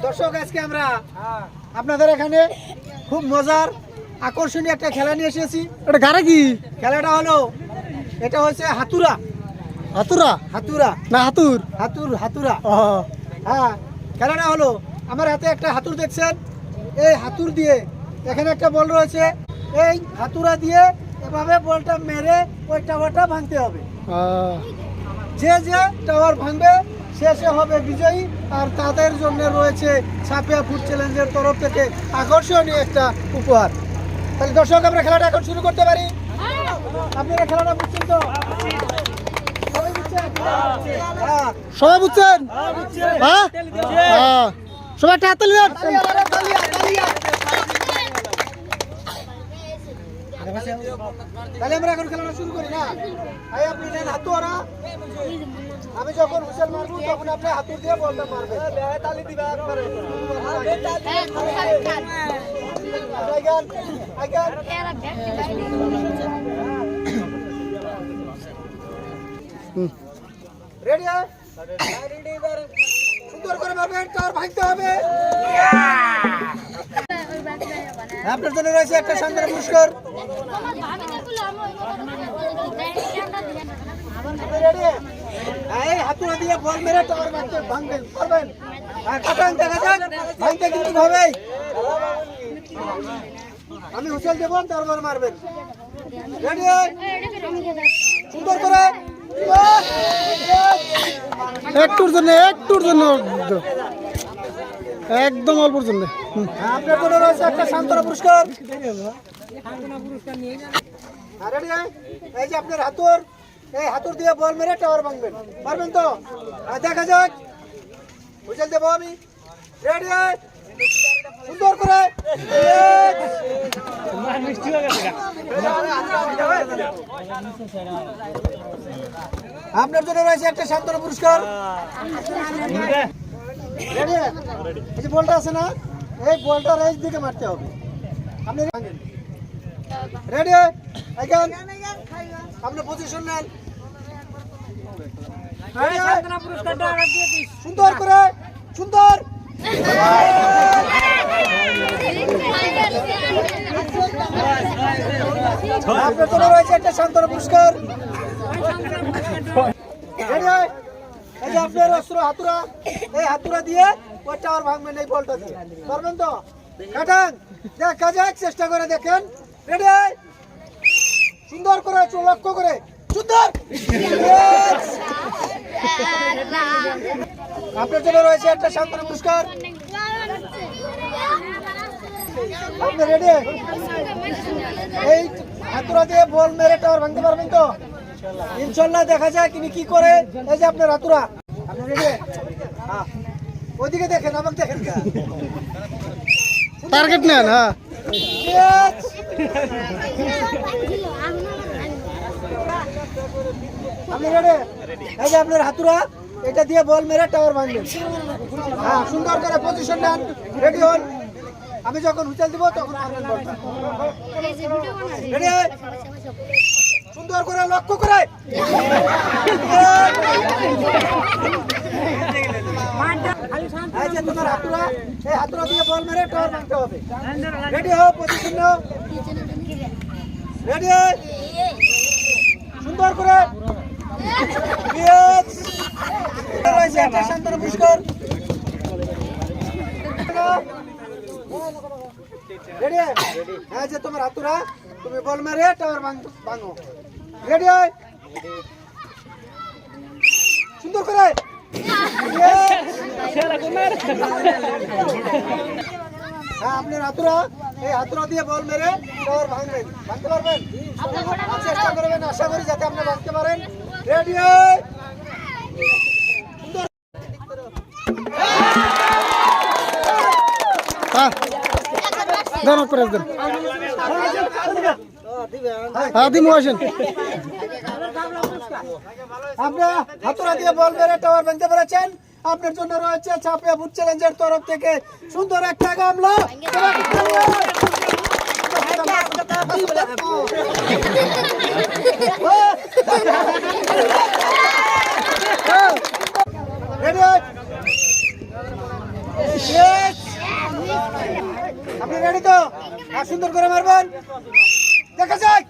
দর্শক আজকে আমরা আপনাদের এখানে খুব মজার আকর্ষণীয় একটা খেলা নিয়ে এসেছি। এটা গাড়া কি? খেলাটা হলো, এটা হচ্ছে হাতুরা। হাতুরা হাতুরা না হাতুর? হাতুরা। ও হ্যাঁ, খেলাটা হলো, আমার হাতে একটা হাতুর দেখছেন, এই হাতুর দিয়ে এখানে একটা বল রয়েছে, এই হাতুরা দিয়ে এভাবে বলটা মেরে ওই টাওয়ারটা ভাঙতে হবে। যে যে টাওয়ার ভাঙবে শেষে হবে বিজয়ী। আর তাদের জন্য রয়েছে ছাপিয়া ফুড চ্যালেঞ্জের তরফ থেকে আকর্ষণীয় একটা উপহার। তাহলে দর্শক আমরা খেলাটা এখন শুরু করতে পারি। আপনারা খেলাটা বুঝছেন তো? সবাই বুঝছেন? হ্যাঁ, সবাই বুঝছেন? হ্যাঁ সবাই একটা হাততালি দেন। তাহলে আমরা এখন খেলাটা শুরু করি না? ভাই আপনি নেন হাতুয়ারা, আমি যখন হুইসেল মারবো তখন আপনি হাতুর দিয়ে বলটা মারবেন। তালি দিবা একবারে। রেডি? সুন্দর করে মারবেন, টাওয়ার ভাঙতে হবে। আপনার জন্য রয়েছে একটা শানদার পুরস্কার। এই হাতুড়া দিয়ে বল মেরে টাওয়ার ভাঙবেন, পারবেন? কাটান দেখা যাক, ভাঙতে কিন্তু হবেই। আমি হুঁসেল দেব, তারপর মারবেন। রেডি? সুন্দর করে একটুর জন্য একদম অল্পর জন্য। আপনার জন্য রয়েছে একটা শান্তনা পুরস্কার। রেডি? এই যে আপনার হাতুর, এই হাতুর দিয়ে বল মেরে টাওয়ার ভাঙবেন, পারবেন তো? দেখা যাক, হুঁসেল দেবো আমি। রেডি? সুন্দর করে আপনার জন্য রয়েছে একটা শান্তনা পুরস্কার। রেডি? এই যে বলটা আছে না, এই বলটা রেস দিকে মারতে হবে। আপনি রেডি? আপনি পজিশন নেন। সুন্দর করে, সুন্দর। আপনার জন্য রয়েছে একটা শান্তনা পুরস্কার। এই যে আপনার অস্ত্র হাতুরা, এই হাতুরা দিয়ে ওই টাওয়ার ভাঙবেন এই বলটা দিয়ে, পারবেন তো? কাটান, দেখা যাক, চেষ্টা করে দেখেন। রেডি? সুন্দর করে লক্ষ্য করে, সুন্দর। আপনার জন্য রয়েছে একটা শান্তনা পুরস্কার। আপনি রেডি? এই হাতুরা দিয়ে বল মেরে টাওয়ার ভাঙতে পারবেন তো? ইনশাল্লাহ, দেখা যায় তিনি কি করে। এই যে আপনার হাতুরা, আপনি রেডি? ওইদিকে দেখেন, আমাকে দেখেন। টার্গেট নেন। হ্যাঁ, আপনি রেডি? এই যে আপনার হাতুরা, এটা দিয়ে বল মেরে টাওয়ার ভাঙবেন। হ্যাঁ, সুন্দর করে পজিশন নেন। রেডি হন, আমি যখন হুইসেল দিব তখন মারবেন বলটা। রেডি? সুন্দর করে লক্ষ্য করে, এই যে তোমার হাতুরা, এই হাতুরা দিয়ে বল মেরে টাওয়ার ভাঙতে হবে। রেডি হও, পজিশন নাও। রেডি? সুন্দর করে একটা শান্তনা পুরস্কার। রেডি? এই যে তোমার হাতুরা, তুমি বল মেরে টাওয়ার ভাঙো। রেডি? সুন্দর করে। হ্যাঁ, আপনার হাতুরা, এই হাতুরা দিয়ে বল মেরে টাওয়ার ভাঙবেন, ভাঙতে পারবেন? চেষ্টা করবেন, আশা করি যাতে আপনি ভাঙতে পারেন। রেডি? দেন করে দেন। হ্যাঁ, দিমু আসেন। আপনারা হাতুড়া দিয়ে বল মেরে টাওয়ার ভাঙতে পেরেছেন। আপনার জন্য রয়েছে ছাপিয়া ফুড চ্যালেঞ্জের তরফ থেকে সুন্দর একটা গামলা। Yes! আপনি রেডি তো আর সুন্দর করে মারবেন দেখা যাক